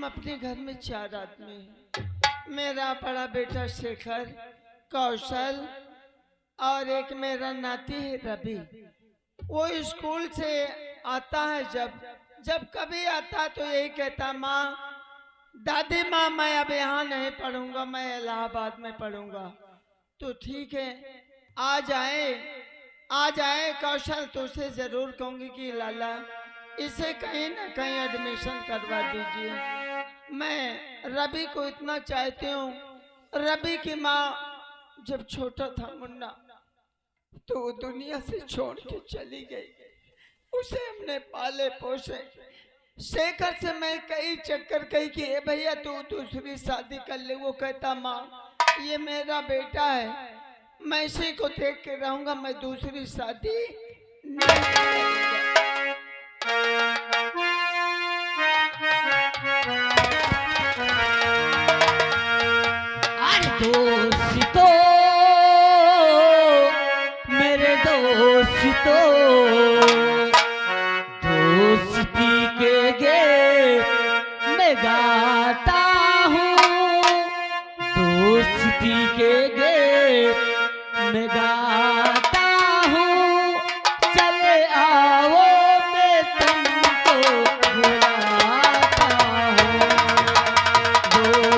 अपने घर में 4 आदमी हैं। मेरा बड़ा बेटा शेखर, कौशल और एक मेरा नाती है रवि। वो स्कूल से आता है, जब जब कभी आता तो यही कहता, माँ, दादी माँ, मैं अब यहाँ नहीं पढ़ूंगा, मैं इलाहाबाद में पढ़ूंगा। तो ठीक है, आ जाए कौशल, तो उसे जरूर कहूंगी कि लाला इसे कहीं ना कहीं एडमिशन करवा दीजिए। मैं रवि को इतना चाहती हूँ। रवि की माँ जब छोटा था मुन्ना, तो वो दुनिया से छोड़ के चली गई। उसे हमने पाले पोसे। शेखर से मैं कई चक्कर कही कि ए भैया तू दूसरी शादी कर ले। वो कहता, माँ ये मेरा बेटा है, मैं इसी को देख के रहूंगा, मैं दूसरी शादी नहीं करूंगा। दोस्तों, मेरे दोस्तों, दोस्ती के गे मैं गाता हूँ, दोस्ती के गे मैं गाता हूँ। चले आओ मैं तुमको बुलाता हूँ।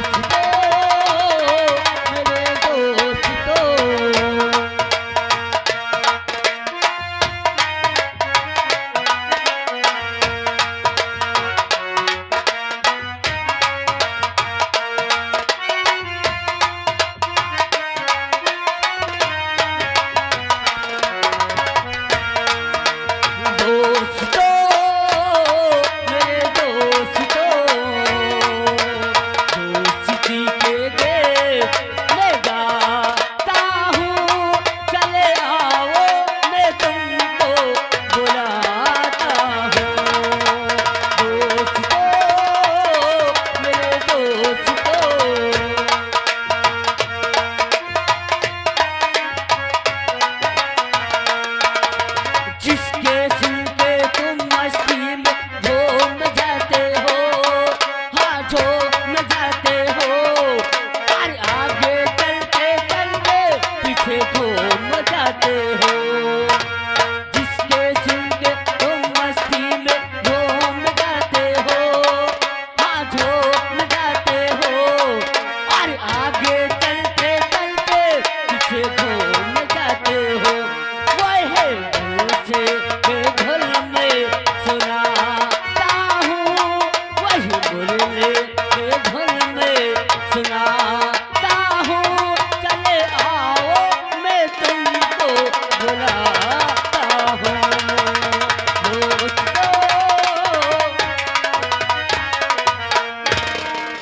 दोस्तों, मेरे दोस्तों,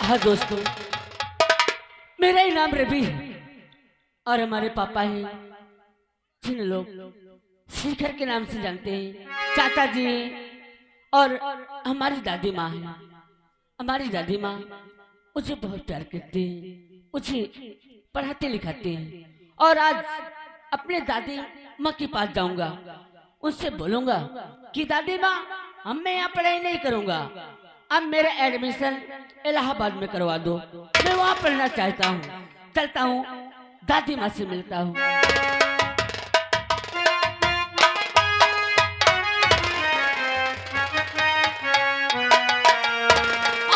हाँ दोस्तों, मेरा ही नाम रवि है और हमारे पापा हैं जिन लोग शेखर के नाम से जानते हैं, चाचा जी और हमारी दादी माँ है। हमारी दादी माँ मुझे बहुत प्यार करते हैं, मुझे पढ़ाते लिखाते हैं। और आज अपने दादी माँ के पास जाऊंगा, उनसे बोलूंगा कि दादी माँ, हम मैं यहाँ पढ़ाई नहीं करूंगा, अब मेरा एडमिशन इलाहाबाद में करवा दो, मैं वहाँ पढ़ना चाहता हूँ। चलता हूँ, दादी माँ से मिलता हूँ।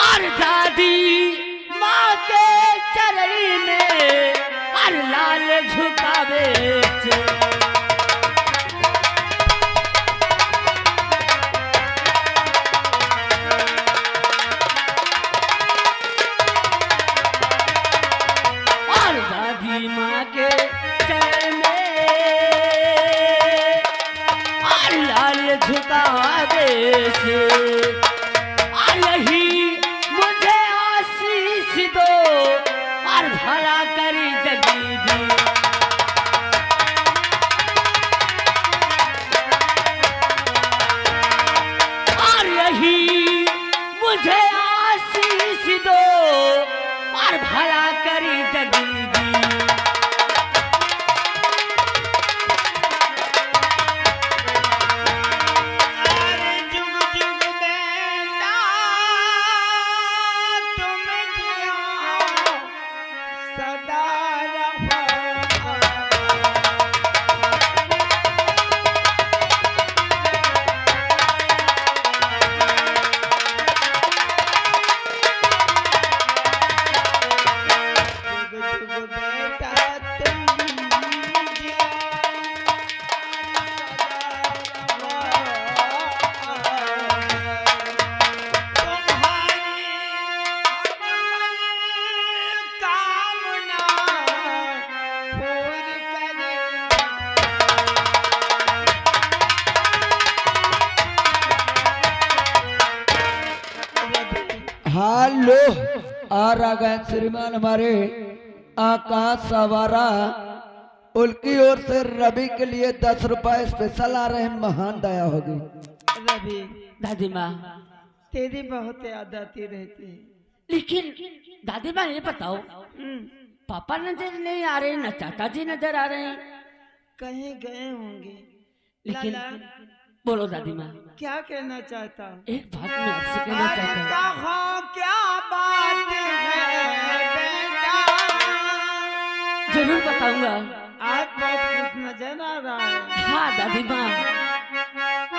और दादी माँ के चरणी में और लाल झुकावे माँ के चरण में और लाल झुकावे से यही मुझे आशीष दो और भला करी जगी दी। और यही मुझे आशीष दो और भला करी जगी दी। हेलो आ गए श्रीमान हमारे आकाश सवारा, उनकी ओर से रवि के लिए 10 रुपए स्पेशल आ रहे हैं। महान दया होगी। रवि, दादी माँ, तेरी बहुत याद आती रहती है। लेकिन दादी माँ ये बताओ, पापा नजर नहीं आ रहे, न चाचा जी नजर आ रहे हैं। कहीं गए होंगे। लेकिन लाला, बोलो दादी माँ, क्या कहना चाहता हूँ? एक बात मैं आपसे कहना चाहता हूँ। कहो क्या बात है बेटा? जरूर बताऊंगा। आज बहुत खुश नजर आ रहा है। हाँ दादी माँ,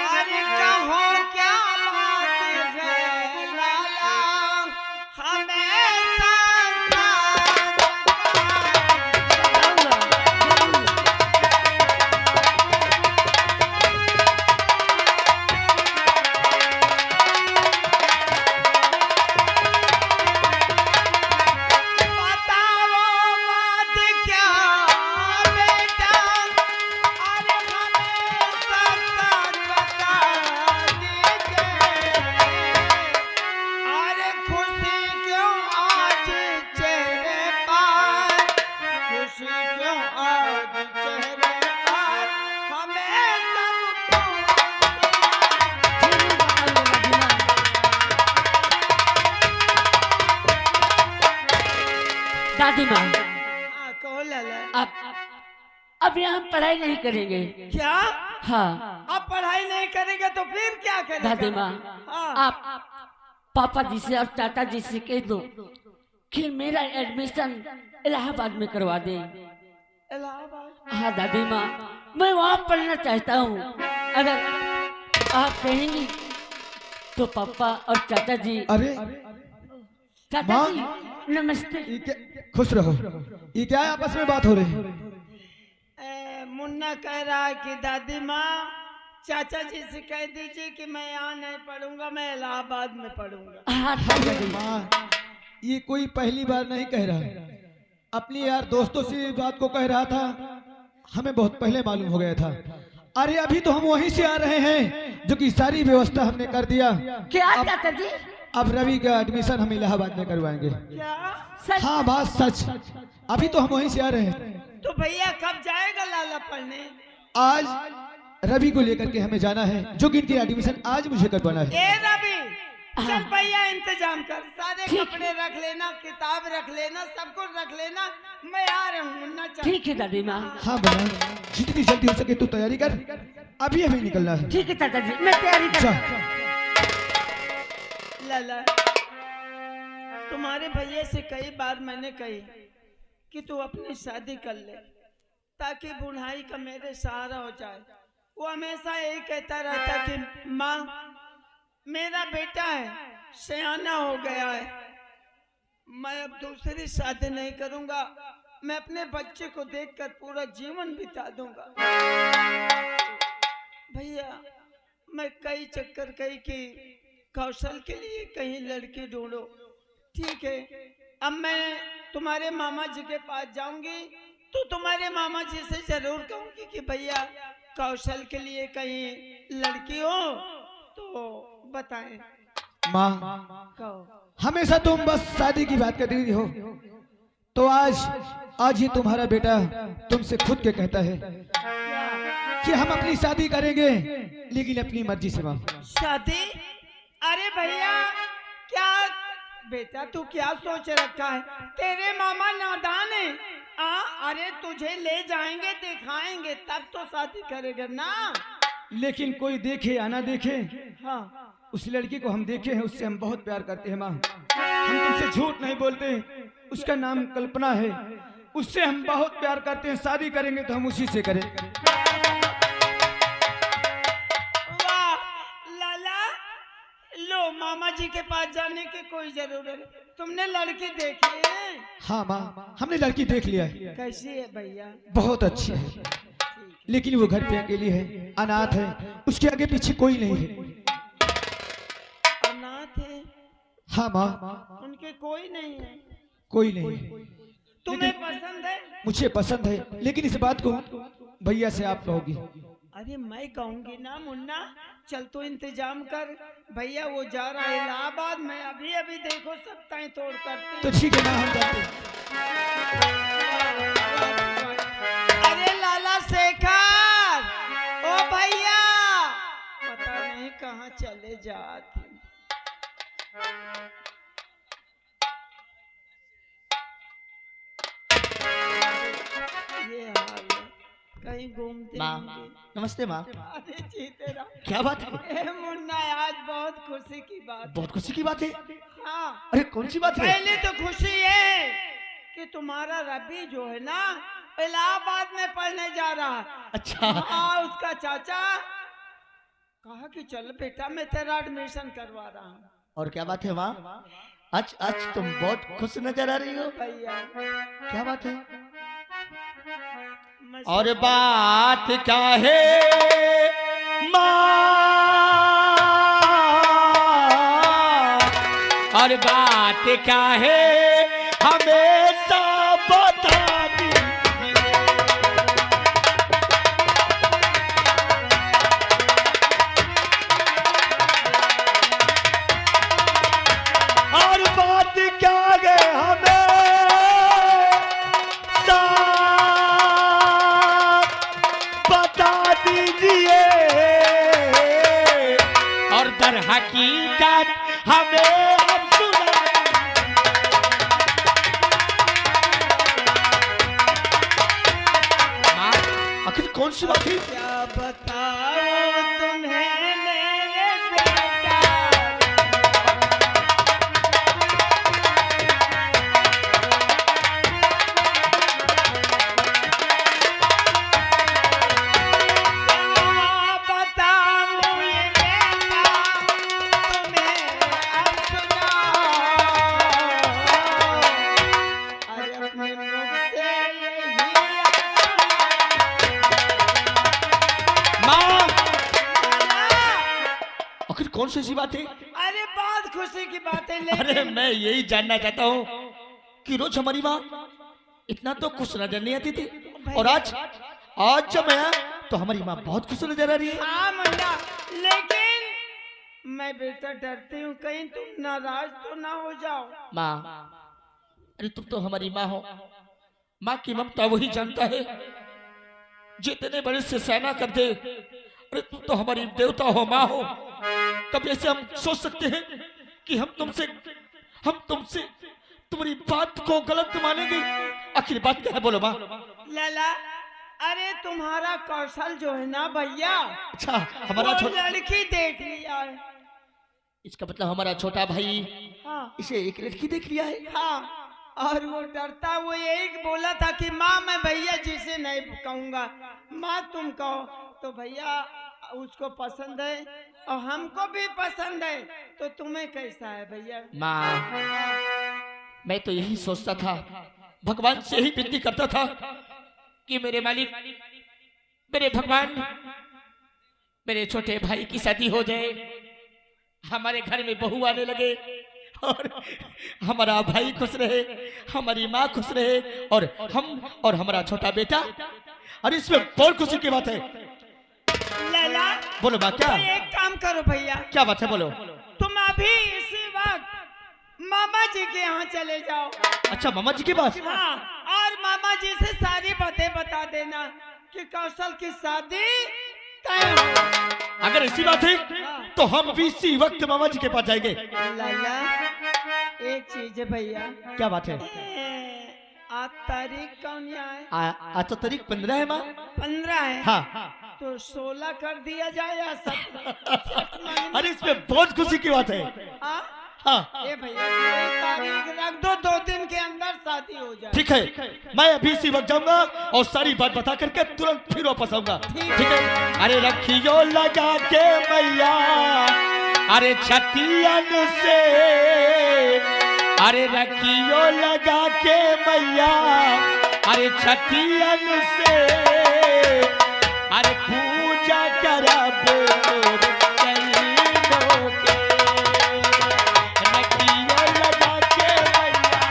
अरे कहो क्या बात है लाला, हमेशा बताऊंगा जरूर। बताओ बात क्या बेटा, अरे हमेशा सच बता दीजिए। अरे खुशी क्यों आज चेहरे पर, खुशी क्यों आज चेहरे पर, हमें सबको जरूर बताऊंगा दादी माँ। दादी माँ, हाँ, कहो लाला। अब यहाँ पढ़ाई नहीं करेंगे। क्या हाँ अब पढ़ाई नहीं करेगा तो फिर क्या करेगा? दादी माँ, हाँ। आप पापा जी से और चाचा जी से कह दो कि मेरा एडमिशन इलाहाबाद में करवा दें। इलाहाबाद? हाँ दादी माँ, मैं वहाँ पढ़ना चाहता हूँ। अगर आप कहेंगी तो पापा और चाचा जी। अरे चाचा माँ, जी नमस्ते। खुश रहो। ये क्या है आपस में बात हो रही है? मुन्ना कह रहा है कि दादी माँ चाचा जी से कह दीजिए कि मैं यहाँ नहीं पढ़ूंगा, मैं इलाहाबाद में पढ़ूंगा। हाँ चाचा जी। माँ, ये कोई पहली बार नहीं कह रहा है। अपने यार दोस्तों से इस बात को कह रहा था, हमें बहुत पहले मालूम हो गया था। अरे अभी तो हम वहीं से आ रहे हैं, जो कि सारी व्यवस्था हमने कर दिया। क्या चाचा जी? अब रवि का एडमिशन हम इलाहाबाद में करवाएंगे। क्या? सच? हाँ बात सच। अभी तो हम वहीं से आ रहे हैं। तो भैया कब जाएगा लाला पढ़ने? आज रवि को लेकर के हमें जाना है, जो कि इनकी एडमिशन आज मुझे करवाना है। ए रवि, चल भैया इंतजाम कर, सारे कपड़े रख लेना, किताब रख लेना, सब कुछ रख लेना, मैं आ रहा हूँ। मुन्ना चल। ठीक है दादी माँ। हाँ बना, जितनी जल्दी हो सके तू तैयारी कर, अभी हमें निकलना है। ठीक है चाचा जी, मैं तैयारी कर। जा। लाला, तुम्हारे भैया से कई बार मैंने कही कि तू अपनी शादी कर ले ताकि बुढ़ाई का मेरे सहारा हो जाए। वो हमेशा यही कहता रहता कि माँ मेरा बेटा है, सयाना हो गया है, मैं अब दूसरी शादी नहीं करूंगा, मैं अपने बच्चे को देखकर पूरा जीवन बिता दूंगा। भैया मैं कई चक्कर कई कि कौशल के लिए कहीं लड़की ढूंढो। ठीक है, अब मैं तुम्हारे मामा जी के पास जाऊंगी तो तुम्हारे मामा जी से जरूर कहूंगी कि भैया कौशल के लिए कहीं लड़की हो तो बताएं। माँ, कहो। हमेशा तुम बस शादी की बात करती हो, तो आज ही तुम्हारा बेटा तुमसे खुद के कहता है कि हम अपनी शादी करेंगे, लेकिन अपनी मर्जी से। माँ शादी? अरे भैया क्या बेटा तू क्या सोच रखा है? तेरे मामा नादान है। अरे तुझे ले जाएंगे, दिखाएंगे, तब तो शादी करेगा ना। लेकिन कोई देखे या ना देखे, हाँ, उस लड़की को हम देखे हैं, उससे हम बहुत प्यार करते हैं। माँ, हम तुमसे झूठ नहीं बोलते, उसका नाम कल्पना है, उससे हम बहुत प्यार करते हैं। शादी करेंगे तो हम उसी से करें। वाह लाला, लो मामा जी के पास जाने की कोई जरूरत नहीं। तुमने लड़की देखी है? हाँ माँ, हमने लड़की देख लिया है। कैसी है भैया? बहुत अच्छी है, लेकिन वो घर पे अकेली है, अनाथ है, उसके आगे पीछे कोई नहीं है। अनाथ है? हाँ माँ, उनके कोई नहीं है? कोई नहीं है। तुम्हें पसंद है? मुझे पसंद है, लेकिन इस बात को भैया से आप कहोगी। अरे मैं कहूंगी ना मुन्ना, चल तो इंतजाम कर। भैया वो जा रहा है इलाहाबाद, मैं अभी अभी देखो सब ताई तोड़ करती तो ठीक है ना, हम जाते हैं। अरे लाला शेखर, ओ भैया, पता नहीं कहाँ चले जाते। ये हाल है, कहीं घूमते माँ, होंगे। नमस्ते माँ। अरे जी तेरा, क्या बात है? ए मुन्ना आज बहुत खुशी की बात है। बहुत खुशी की बात है। हाँ, अरे कौन सी बात है? पहले तो खुशी है कि तुम्हारा रवि जो है ना इलाहाबाद में पढ़ने जा रहा है। अच्छा। हाँ, उसका चाचा कहा कि चल बेटा मैं तेरा एडमिशन करवा रहा हूँ। और क्या बात है माँ? आज आज तुम बहुत खुश नजर आ रही हो। भैया क्या बात है? मैं और बात क्या है माँ? और बात क्या है हमेशा बता दीजिए। और बात क्या है हमें बता दीजिए। और दर हकीकत हमें अब सुना। माँ, आखिर कौन सी बात है? क्या बताऊं तुम्हें मेरे बेटा। क्या बताऊं ये बेटा तुम्हें अब सुनाओ। अरे अपने मुख से यही माँ, आखिर कौन सी ऐसी बात है? अरे बहुत खुशी की बात है, अरे लेकिन मैं यही जानना चाहता हूँ कि रोज हमारी माँ इतना तो खुश नजर नहीं आती थी, और आज आज जब मैं आया तो हमारी माँ बहुत खुश नजर आ रही है। हाँ मुन्ना, लेकिन मैं बेटा डरती हूँ कहीं तुम नाराज तो ना हो जाओ। माँ, अरे तुम तो हमारी माँ हो। माँ की ममता वही जानता है जितने बड़े से सेना कर दे। अरे तुम तो हमारी देवता हो, माँ हो। कभी ऐसे हम सोच सकते हैं कि हम तुमसे तुम्हारी बात को गलत मानेंगे? आखिर बात क्या है, बोलो माँ। लाला, अरे तुम्हारा कौशल जो है ना भैया, अच्छा, हमारा वो लड़की देख लिया है। इसका मतलब हमारा छोटा भाई हाँ इसे एक लड़की देख लिया है। हाँ, और वो डरता, वो यही बोला था कि माँ मैं भैया जी से नहीं कहूँगा, माँ तुम कहो। तो भैया उसको पसंद है और हमको भी पसंद है, तो तुम्हें कैसा है भैया? माँ, मैं तो यही सोचता था, भगवान से ही विनती करता था कि मेरे मालिक, मेरे भगवान, मेरे छोटे भाई की शादी हो जाए, हमारे घर में बहू आने लगे और हमारा भाई खुश रहे, हमारी माँ खुश रहे, और हम और हमारा छोटा बेटा। और इसमें बहुत खुशी की बात है। लैला, बोलो माँ, क्या तो एक काम करो भैया, क्या बात है? बोलो। तुम अभी इसी वक्त मामा जी के यहाँ चले जाओ। अच्छा, मामा जी के पास? हाँ, और मामा जी से सारी बातें बता देना कि कौशल की शादी तय हो। अगर ऐसी बात है तो हम भी इसी वक्त मामा जी के पास जाएंगे। लाला, एक चीज है भैया। क्या बात है? आज तारीख कौन है? आज तो तारीख 15 है माँ। 15 है। हाँ। तो 16 कर दिया जाए या 17? अरे इसमें बहुत खुशी की बात है। हाँ? हाँ, ये भैया ये तारीख रख दो, 2 दिन के अंदर शादी हो जाए। ठीक है, मैं अभी इसी वक्त जाऊंगा और सारी बात बता करके तुरंत फिर वापस आऊंगा। ठीक है? अरे रखियो लगा के मैया, अरे छतियन से, अरे रखियो लगा के मैया, अरे छतियन से, अरे पूजा करब तोर चरणों के, रखियो लगा के मैया।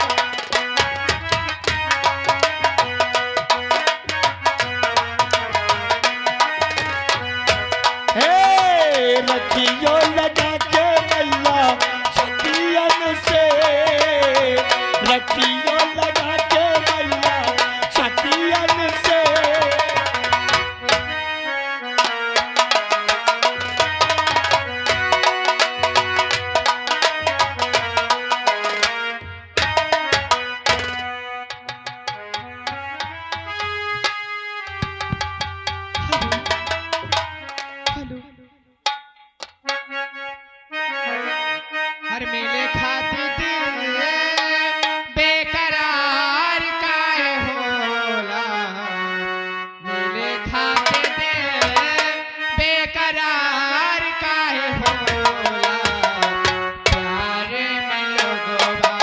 प्यार मिले खातिर दिल बेकरार काहे होला, मिले खातिर दिल बेकरार काहे होला, प्यार में लोगवा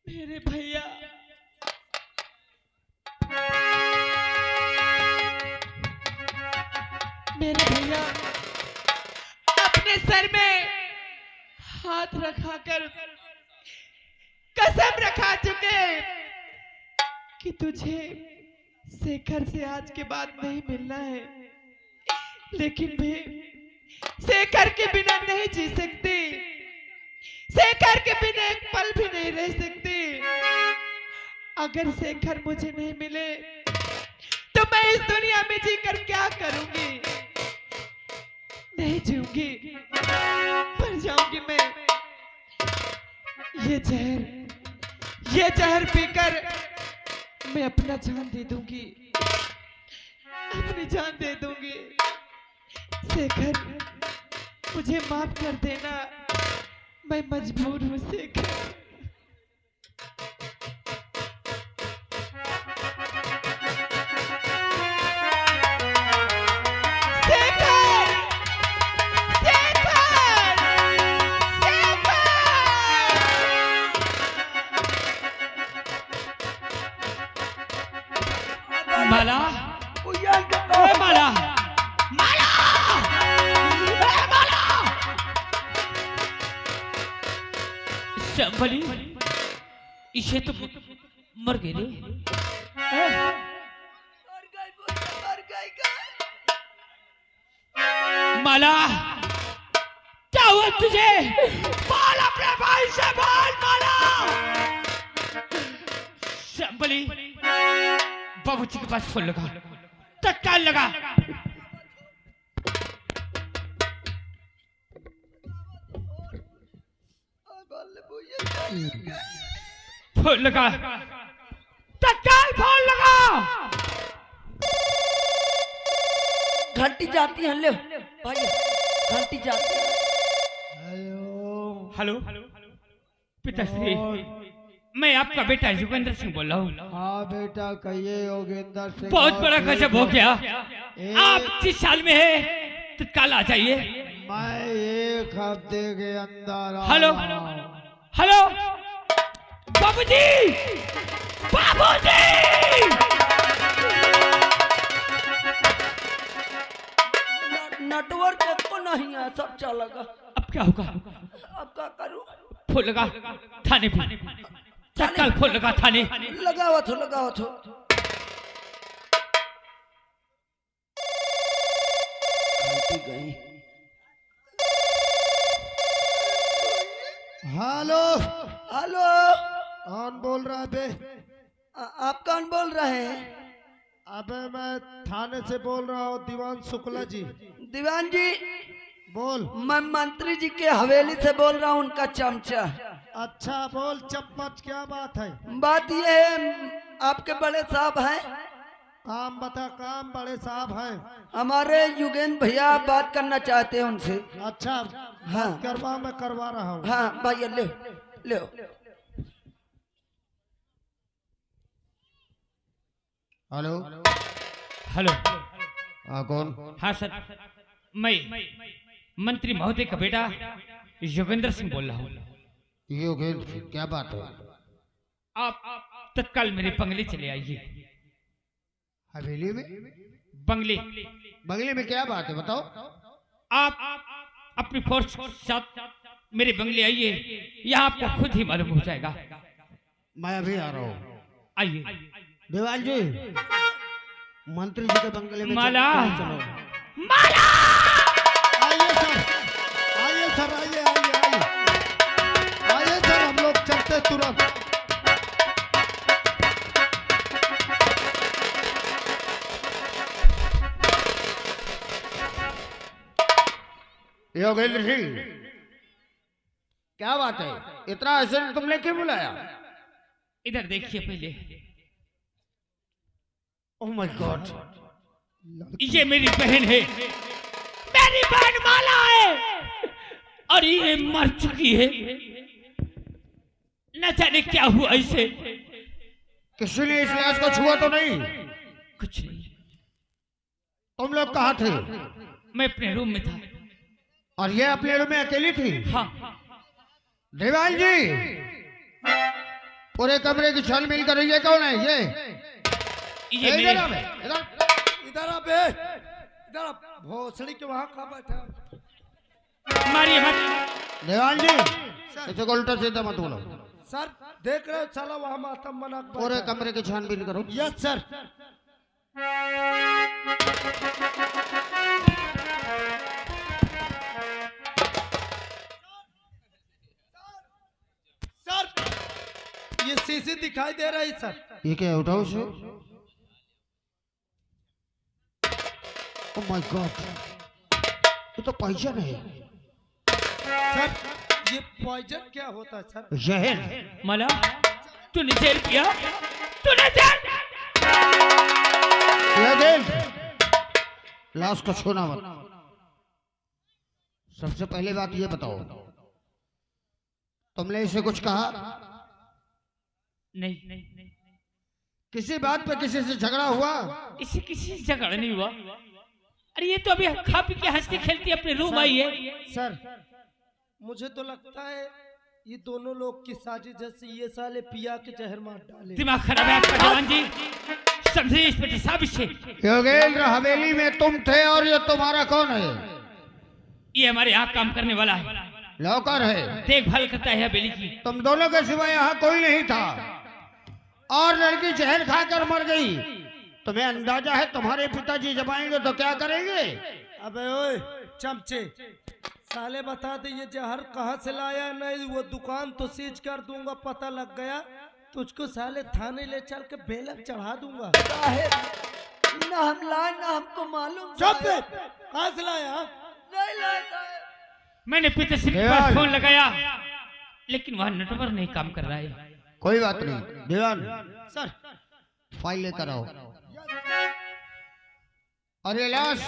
मेरे भैया अपने सर में हाथ रखाकर कसम रखा चुके कि तुझे शेखर से आज के बाद नहीं मिलना है, लेकिन भी शेखर के बिना नहीं जी सकती, शेखर के बिना एक पल भी नहीं रह सकती। अगर शेखर मुझे नहीं मिले तो मैं इस दुनिया में जीकर क्या करूंगी? नहीं जीऊंगी, मर जाऊंगी मैं। ये जहर पीकर मैं अपना जान दे दूंगी, अपनी जान दे दूंगी। शेखर मुझे माफ कर देना, मैं मजबूर हूँ शेखर। माला, ए माला, माला, ए माला, संभली, इसे तो मर गई रे। माला, क्या हुआ तुझे? बोल अपने भाई से बोल माला। संभली, बाबूजी के पास फोन लगा, तत्काल लगा। फोन लगा, तत्काल फोन लगा। घंटी जाती है, ले भाई घंटी जाती है। हेलो पिताश्री, मैं आपका बेटा योगेंद्र सिंह बोल रहा हूँ। हाँ बेटा कहिए योगेंद्र सिंह। बहुत बड़ा गजब हो गया। आप जिस साल में है तत्काल आ जाइए। मैं एक हफ्ते के अंदर हेलो हेलो बाबूजी, बाबूजी, नेटवर्क को नहीं है, सब चलेगा। अब क्या होगा? अब क्या करूं? फोन लगा थाने पे, तत्काल फोन लगा थाने। लगाओ थो। ही गई। हेलो, हेलो, कौन बोल रहा है बे? आप कौन बोल रहे हैं? अबे मैं थाने से बोल रहा हूँ, दीवान शुक्ला जी। दीवान जी, बोल। मैं मंत्री जी के हवेली से बोल रहा हूँ, उनका चमचा। अच्छा बोल चम्मच, क्या बात है? बात ये है, आपके बड़े साहब हैं, काम बता, काम बड़े साहब हैं। हमारे युगेंद्र भैया बात करना चाहते हैं उनसे। अच्छा हाँ करवा, मैं करवा रहा हूँ। हाँ भैया, ले ले। Hello hello. हाँ कौन? हाँ सर, मैं मंत्री महोदय का बेटा योगेंद्र सिंह बोल रहा हूँ। योगेंद्र, क्या बात है? आप तत्काल मेरे बंगले चले आइए। हवेली में? बंगले? बंगले में क्या बात है, बताओ। आप अपनी फोर्स के साथ मेरे बंगले आइए, यहाँ आपको खुद ही मालूम हो जाएगा। मैं अभी आ रहा हूँ। आइए। देवाल जी, मंत्री जी के बंगले में माला, चलो। माला। आइए सर, आइए सर, आइए आइए आइए आइए सर, हम लोग चलते तुरंत। योगेंद्र सिंह, क्या बात है, इतना ऐसे तुमने क्यों बुलाया? इधर देखिए पहले। ओह माय गॉड, ये मेरी बहन है, मेरी बहन माला है, और ये मर चुकी है। न जाने क्या हुआ इसे। किसी ने इस लाश को छुआ तो नहीं? कुछ नहीं। तुम लोग कहाँ थे? मैं अपने रूम में था। और ये अपने रूम में अकेली थी? हाँ। देवाल जी, पूरे कमरे की छानबीन कर रही है, कौन है ये? ये इधर मेरे आ बे, इधर आ बे, इधर आ, भोसड़ी के वहां कहाँ बैठा? मारिए मत। देवाल जी, इसे को उल्टा सीधा मत बोलो। सर देख रहे हो, चलो वहां मातम मना पूरे कमरे की छानबीन करो। Yes sir. सर ये शीशी दिखाई दे रही सर। ये क्या उठाओ से? ओह माय गॉड, ये तो पॉइजन है। सर ये पॉइजन क्या होता है सर? जहर। माला, तूने जेल किया, तूने जेल। लाश को छूना मत। सबसे पहले बात ये बताओ, तुमने इसे कुछ कहा? नहीं, किसी बात पे किसी से झगड़ा हुआ? इसे किसी से झगड़ा नहीं हुआ। अरे ये तो अभी खा पी के हंसती खेलती अपने रूम आई है। सर मुझे तो लगता है ये दोनों लोग की साजिश जैसे ये साले पिया के जहर मार डाले। दिमाग खराब है आपका जवान जी, समझे इंस्पेक्टर साहब इसे। योगेंद्र, हवेली में तुम थे और ये तुम्हारा कौन है? ये हमारे यहाँ काम करने वाला है, नौकर है, देखभाल करता है हवेली की। तुम दोनों के सिवा यहाँ कोई नहीं था और लड़की जहर खाकर मर गई। तुम्हें अंदाजा है तुम्हारे पिताजी जब आएंगे तो क्या करेंगे? अबे ओए चमचे, साले बता दे ये जहर कहाँ से लाया, नहीं वो दुकान तो सीज कर दूंगा, पता लग गया तुझको साले थाने ले चल के बेलक चढ़ा दूंगा। साहेब ना हम लाए ना हमको मालूम। चुप साहेब। कहाँ से लाया? नहीं लाए साहेब। मैंने पिताश्री के पास फोन लगाया, लेकिन वहाँ नेटवर्क नहीं काम कर रहा है। कोई बात नहीं, दीवान सर फाइल लेकर आओ और ये लाश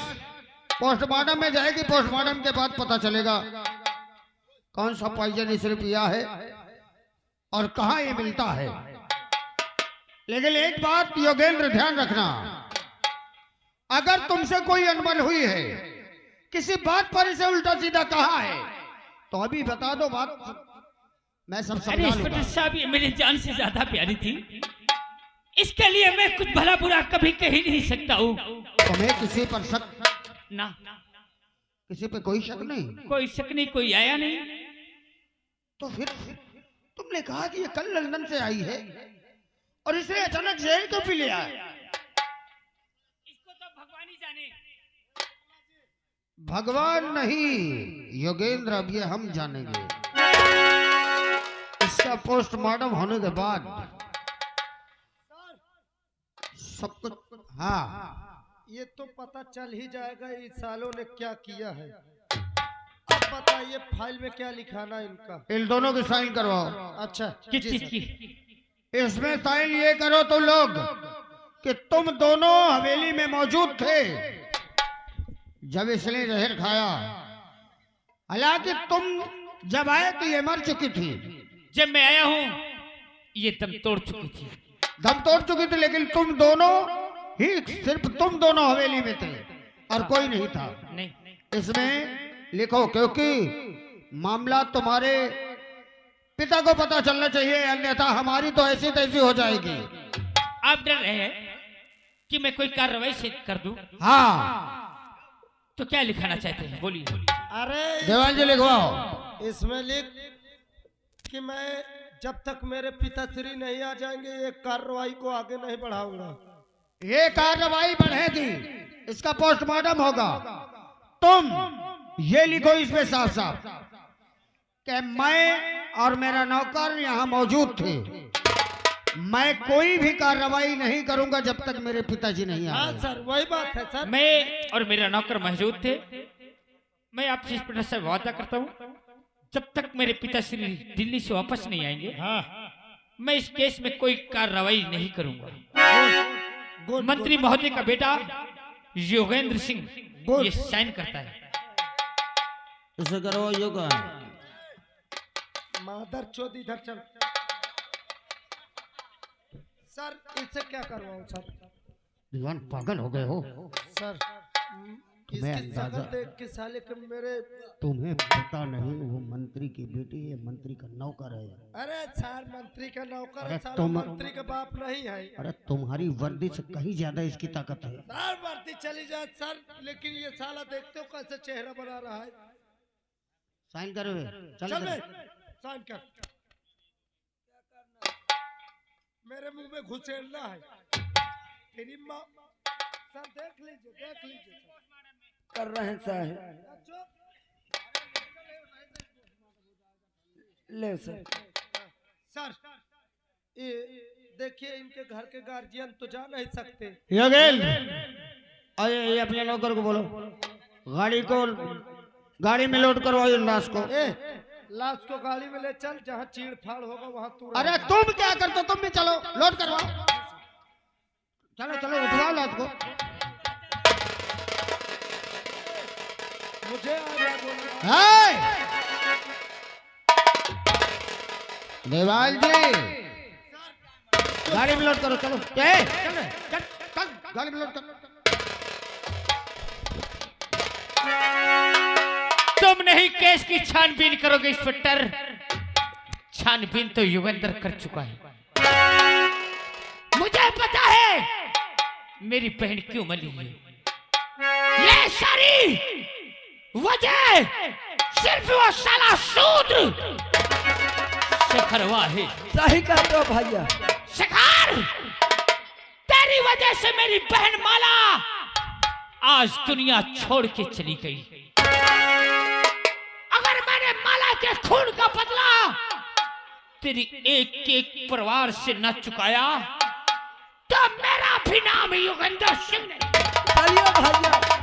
पोस्टमार्टम में जाएगी। पोस्टमार्टम के बाद पता चलेगा कौन सा पॉइजन इसने पिया है और कहाँ ये मिलता है। लेकिन एक बात योगेंद्र ध्यान रखना, अगर तुमसे कोई अनबन हुई है, किसी बात पर इसे उल्टा सीधा कहा है, तो अभी बता दो, बात मैं सब अरे समझा लूंगा। इंस्पेक्टर साहब, ये मेरी जान से ज्यादा प्यारी थी, इसके लिए मैं कुछ भला बुरा कभी कह ही नहीं सकता हूँ। तुम्हें किसी पर शक? ना, किसी पे कोई शक नहीं? कोई शक नहीं, कोई आया नहीं। तो फिर तुमने कहा कि ये कल लंदन से आई है और इसने अचानक जहर क्यों पी लिया? इसको तो भगवान ही जाने। भगवान नहीं योगेंद्र, अब ये हम जानेंगे। इसका पोस्टमार्टम होने के बाद सब कुछ। हाँ, ये तो पता चल ही जाएगा इस सालों ने क्या किया है। अब बताइए फाइल में क्या लिखाना है इनका। इन दोनों की साइन करवाओ। अच्छा, किस जी चीज सर। की? इसमें साइन ये करो तुम लोग कि तुम दोनों हवेली में मौजूद थे जब इसने जहर खाया। हालांकि तुम जब आए तो ये मर चुकी थी। जब मैं आया हूँ ये दम तोड़ चुकी थी। दम तोड़ चुकी थी, लेकिन तुम दोनों ही, सिर्फ तुम दोनों हवेली में थे और कोई नहीं था। नहीं, इसमें लिखो, क्योंकि मामला तुम्हारे पिता को पता चलना चाहिए, अन्यथा हमारी तो ऐसी तैसी हो जाएगी। आप डर रहे हैं कि मैं कोई कार्रवाई से कर दूं? हाँ, तो क्या लिखाना चाहते हैं, बोलिए। अरे देवान जी लिखवाओ। इसमें लिख कि मैं जब तक मेरे पिताश्री नहीं आ जाएंगे ये कार्रवाई को आगे नहीं बढ़ाऊंगा। ये कार्रवाई बढ़ेगी, इसका पोस्टमार्टम होगा। तुम ये लिखो इसमें साफ साफ कि मैं और मेरा नौकर यहाँ मौजूद थे। मैं कोई भी कार्रवाई नहीं करूंगा जब तक मेरे पिताजी नहीं हाँ आए। सर, वही बात है सर। मैं और मेरा नौकर मौजूद थे। मैं आपसे इस प्रकार से वादा करता हूँ, जब तक मेरे पिताश्री दिल्ली से वापस नहीं आएंगे, मैं इस केस में कोई कार्रवाई नहीं करूंगा। मंत्री महोदय का बेटा योगेंद्र सिंह ये साइन करता है। इसे करो योगा। मादर चोद इधर चल। सर इससे क्या करवाऊं सर? दीवान पागल हो गए हो? सर तुम्हें इसकी शक्ल अंदाजा- देख के साले के मेरे। तुम्हें पता नहीं वो मंत्री की बेटी है, मंत्री का नौकर है। अरे सर मंत्री का नौकर अरे है, साला तुम- मंत्री का बाप नहीं है। अरे तुम्हारी वर्दी से कहीं ज्यादा इसकी ताकत है। सर वर्दी चली जाए सर, लेकिन ये साला देखते हो कैसे चेहरा बना रहा है। साइन करो। चल बे, साइन कर। मेरे मुंह में घुसेड़ना है तेरी माँ। सर देख लीजिए, देख लीजिए सर। कर रहे हैं साहब। ले सर। सर ये देखिए, इनके घर के गार्जियन तो जा नहीं सकते। योगेल, अरे ये अपने नौकर को बोलो, गाड़ी में लोड करवाओ ये लाश को। लाश को गाड़ी में ले चल, जहाँ चीड़ फाड़ होगा वहाँ तू रह। अरे तुम क्या करते हो? तुम भी चलो, लोड करवाओ। चलो चलो, उठवाओ लाश को। मुझे आ रहा बोलना। हाय! देवाल जी, गाड़ी में लोड करो। चलो चल चल चल, गाड़ी में लोड करो। तुम नहीं केस की छानबीन करोगे इंस्पेक्टर। छानबीन तो योगेंद्र कर चुका है। मुझे पता है मेरी बहन क्यों मरी है। ये सारी वजह सिर्फ वो साला शूद्र शेखरवा है। सही कहते हो भैया। शेखर, तेरी वजह से मेरी बहन माला आज दुनिया छोड़ के चली गई। अगर मैंने माला के खून का बदला तेरी एक एक परिवार से न चुकाया तो मेरा भी नाम योगेंद्र सिंह नहीं। चलिए भैया।